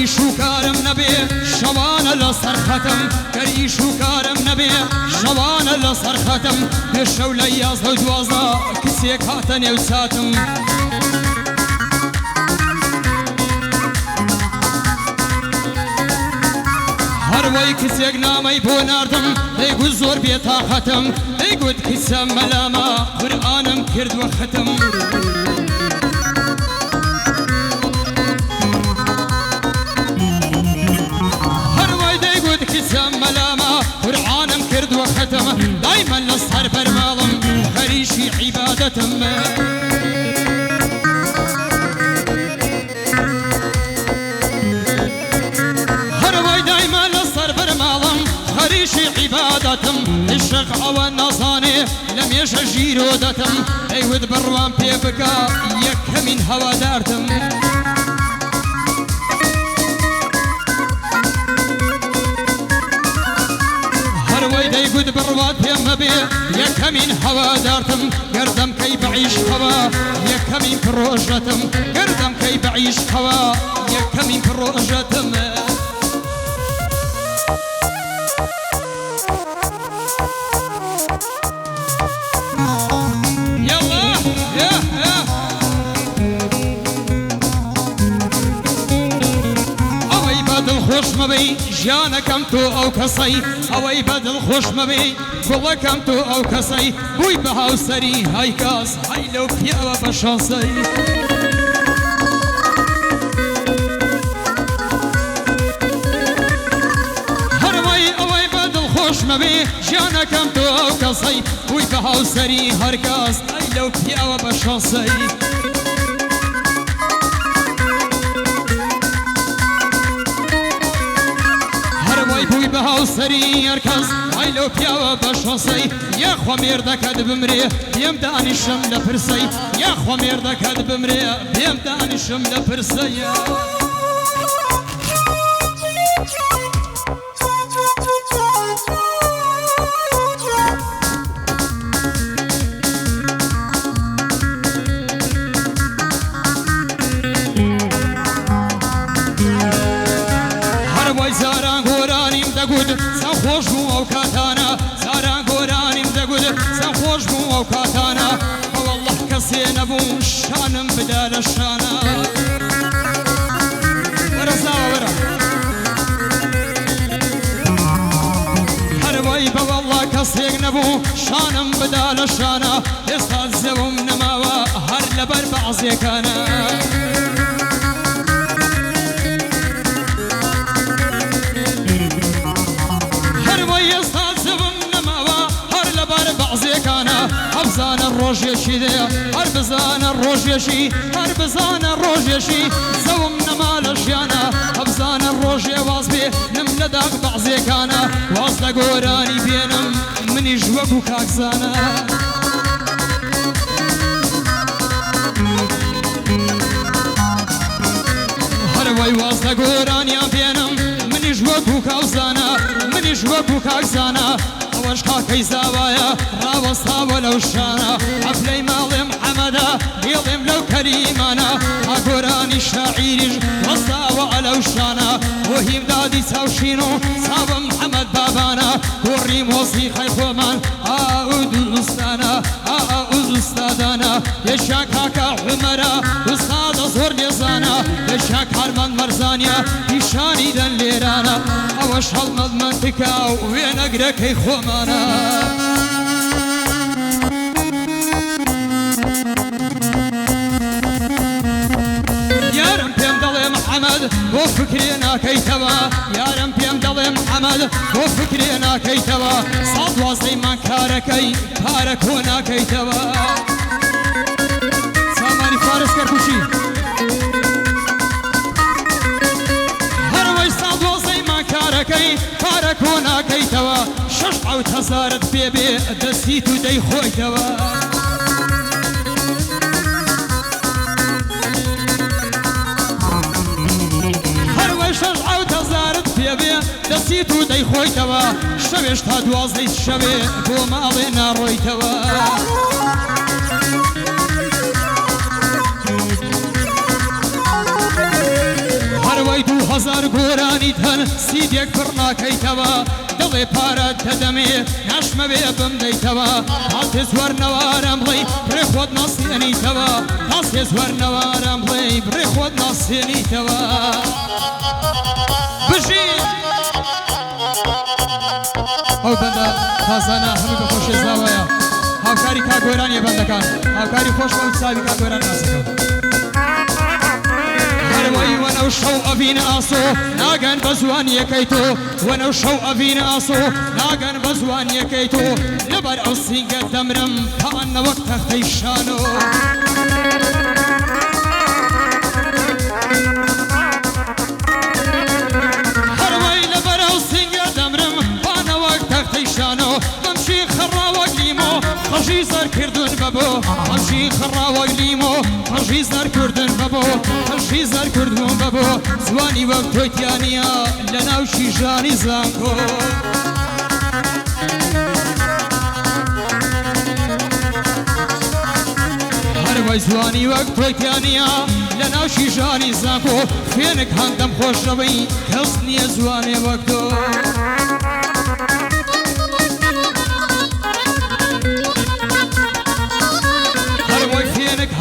شوكارم نبي شوان لصر ختم كري شوكارم نبي شوان لصر ختم الشولة يازه دوازا كسيك هاتني وساتم هروي كسيك نامي بوناردم ديقول زور بيتا ختم ديقول كسام ملاما قرآنم كرد وختم قرآنم كرد وختم دايما نصهر برمالم خريشي عبادتم هروي دايما نصهر برمالم خريشي عبادتم الشق او النصاني لم يشجي رودتم ايود بروان بيبكا يك من هوا دارتم ويدي قد بروات يم بي يكمين هوا دارتم قردم كي بعيش هوا يكمين كروجتم قردم كي بعيش هوا يكمين كروجتم يلا يا اوي بدل خوش مبي جانكم تو او كسي اوي بدل خوش مبي كلكم تو او كسي بوي بهاو سري هاي كاس هاي لو بيا بشانسي هروي اوي بدل خوش مبي جانكم تو او كسي بوي بهاو سري هاي كاس هاي لو بيا بشانسي بوي بهاو سري يركز هاي لو بيا بشانسي يا خو ميردك بمري بيمداني شمله فرسي يا خو ميردك بمري بيمداني شمله فرسي هروي زاران غوراني مدقود سخوش بو او كاتانا زاران غوراني مدقود سخوش بو او كاتانا والله كسين ابو شانم بدال الشانا ورزا ورا هروي والله كسين ابو شانم بدال الشانا يستاذبهم نماوا هر لبر بعضي كانا هربزان الروج يشي ذا هربزان الروج يشي هربزان الروج يشي زوم نمال اشيانا هربزان الروج يواصبي نملا داق بعضي كانا واصل قوراني بينم من يجوك وكاكزانا هروي واصل قوراني بينم من يجوك وكاكزانا من يجوك وكاكزانا وشخا كيزاوايا راوصا ولو شانا عفلي مالي محمدا يظلم لو كريمانا اقراني شاعيري وصا ولو شانا وهيم دادي ساوشينو صاب محمد بابانا وري موسيقى خومان اعود استانا اعود استادانا يشاك هاكا عمرا استاد زور لزانا يشاك هرمان مرزانيا يشاني دن ليرانا اوش هالمد منطقة وين اقرك خومانا يا رم بيم دلي محمد وفكرينا كيتوا يا رم بيم دلي محمد وفكرينا كيتوا صاد واسي من كاركي كاركونا كيتوا ساماني فارس كركوشي کۆناکەیتەوە 6,000 پێبێ دەستیت و دەیخۆیتەوە هەروەی 6,000 پێبێ دەستیت و دەیخۆیتەوە شەوێش تا 12 شەوێ بۆ ماڵێ ناڕۆیتەوە هەروەی 2000 گۆرانیت هەن سیدێک پڕ ناکەیتەوە دڵێ پارەت دەدەمێ ناشمە بێ بمدەیتەوە هەڵتێ زوەرنەوارم بڵێ بڕێ خۆت ناسێنیتەوە هەڵتێ زوەرنەوارم بڵێ بڕێ خۆت ناسێنیتەوە بژی ئەو بەندە تازانە هەموو بە خۆشێزاوەیە هاوکاری کاگۆرانیە بەندەکان هاوکاری خۆش بە چاوی کاگۆران ناسەکەم هەروەی وەنەو شەو ئەڤین ئاسۆ ناگەن بە زوانیەکەی تۆ وەنەو شەو ئەڤین ئاسۆ ناگەن بە زوانیەکەی تۆ لەبەر ئەو سینگە دەمرم تاان نەوەک تەختەی شانۆ هەروەی لەبەر ئەو سینگە دەمرم پانەوەک تەختەی شانۆ بەمشی خەڕاوەک لیمۆ خەژی زەرکردون بەبۆ بەمشی خەڕاوەک لیمۆ خەژی زەرکردون بەبۆ خەژی زەرکردون بەبۆ زوانی وەک تۆیتیانە لە ناو شیژانی زانکۆ هەروەی زوانی وەک تۆیتیانە لە ناو شیژانی زانکۆ فێنک هەندەم خۆشەوەی کەس نییە زوانێ وەک تۆ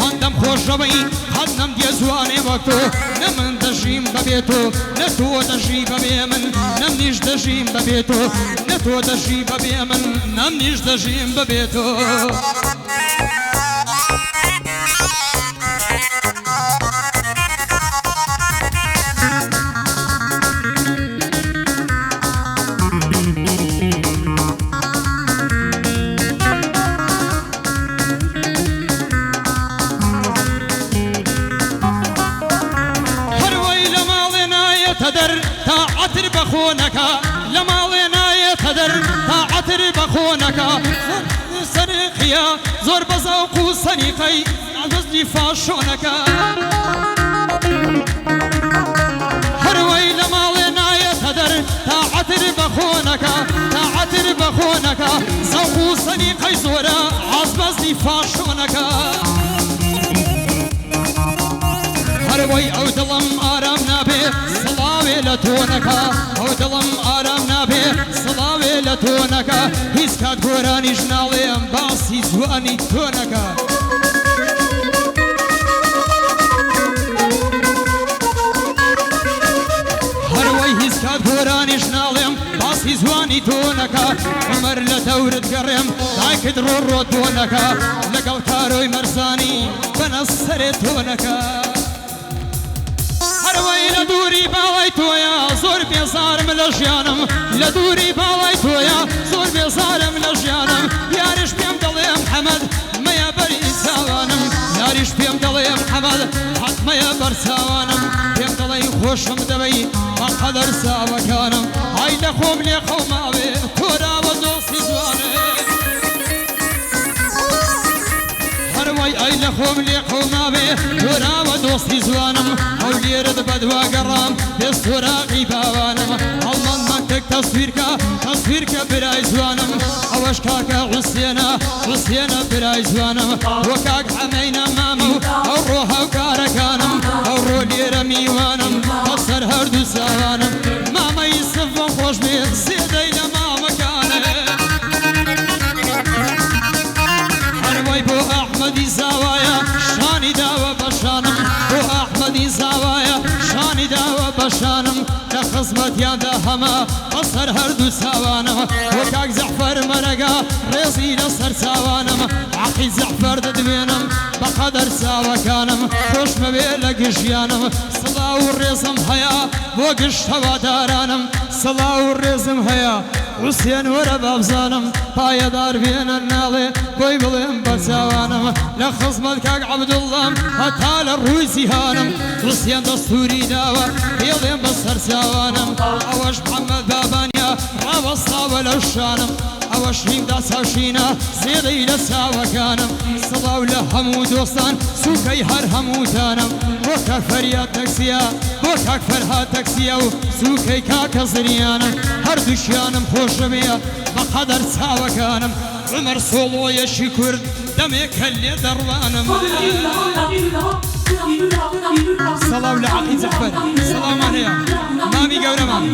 هەندەم خۆشەوەی هەت نەم دیە زوانێ وەک تۆ نە من دەژیم بەبێ تۆ نە تۆ دەژی بەبێ من نەم نیش دەژیم بەبێ تۆ نە تۆ دەژی بەبێ من نەم نیش دەژیم بەبێ تۆ بخونەکە لە ماڵێ نایێتە دەر تا عەتر بەخۆنەکە سەرقیە زۆر بەزەوق و سەنیقەی نازەزلی فاشۆنەکە هەروەی لە ماڵێ نایێتە دەر تا عەتر بەخۆنەکە تا عەتر بەخۆنەکە زەوق و سەنیقەی زۆرە عازبەزلی فاشۆنەکە هەروەی ئەو دڵم ئارام نابێ سڵاوێ لە تۆنەکە ئەو دڵم ئارام نابێ سڵاوێ لە تۆنەکە هیچ کات گۆرانیش ناڵێم باسی جوانی تۆنەکە هەروەی هیچ کات گۆرانیش ناڵێم باسی جوانی تۆنەکە عومەر لە دەورت گەڕێم دایکت ڕۆڕۆ تۆنەکە لەگەڵ کارۆی مەرزانی بەنە سەرێ تۆنەکە هەروەی لە دووری باڵای تۆیە زۆر بێزارم لە ژیانم لە دووری باڵای تۆیە زۆر بێزارم لە ژیانم یاریش پێم دەڵێ محەممەد مەیە بەری چاوانم یاریش پێم دەڵێ محەممەد حەتمەیە بەر چاوانم پێم دەڵێ خۆشم دەبەی بەقەدەر چاوەکانم ئای لە خۆم لێ قەوماوێ تۆراوە دۆستی جوانێ هەروەی ئای لە خۆم لێ قەوماوێ تۆراوە دۆستی جوانم ئەو لێرت بەدوا گەڕام پێستۆراقی باوانم هەڵمەند مەکتێک تەسویرکە برای جوانم ئەوەش کاکە حوسێنە برای جوانم وە کاک حەمەینە مامە و ئەو ڕۆ هاوکارەکانم ئەو ڕۆ لێرە میوانم هەسەر هەردوو چاوانم مامەی سفم خۆش بێ سێدەی لە مامەکانە هەروەی بۆ ئەحمەدی زاوایە شانی داوە بەشانم بۆ ئەحمەدی زاوایە شانی داوە بەشانم لە خزمەتیاندا هەمە بەسەر هەردوو چاوانم بۆ کاک زەحفەر مەرەگا ڕێزی لەسەر چاوانم عەقی زەحفەر دەدوێنم بەقەدەر چاوەکانم خۆش مەوێ لە گژیانم سڵاو و ڕێزم هەیە بۆ گشت هەوادارانم سڵاو و ڕێزم هەیە حوسێن وەرە بابزانم پایەدار بێنە ناڵێ بۆی بڵێم بە چاوانم لە خزمەت کاک عەبدوڵڵام هەتا لە ڕووی جیهانم حوسێن دەستوری داوە پێڵێم بەسەر چاوانم ئەوەش محەممەد بابانیا ڕاوەستاوە لەو شانم ئەوە شیندا چاوشینە زێڵی لە چاوەکانم سڵاو لە هەموو دۆستان سوکەی هەر هەمووتانم بۆ کاک فەریاد تەکسیە بۆ کاک فەرهاد تەکسیە و سوکەی کاکە زریانم هەردووشیانم خۆشەوەیە بەقەدەر چاوەکانم عمەر سۆڵۆیەشی کورد دەمێکە لێ دەڕوانم سەڵاو لە عەقی جەعفەر سەڵامان هەیە مامی گەورەمان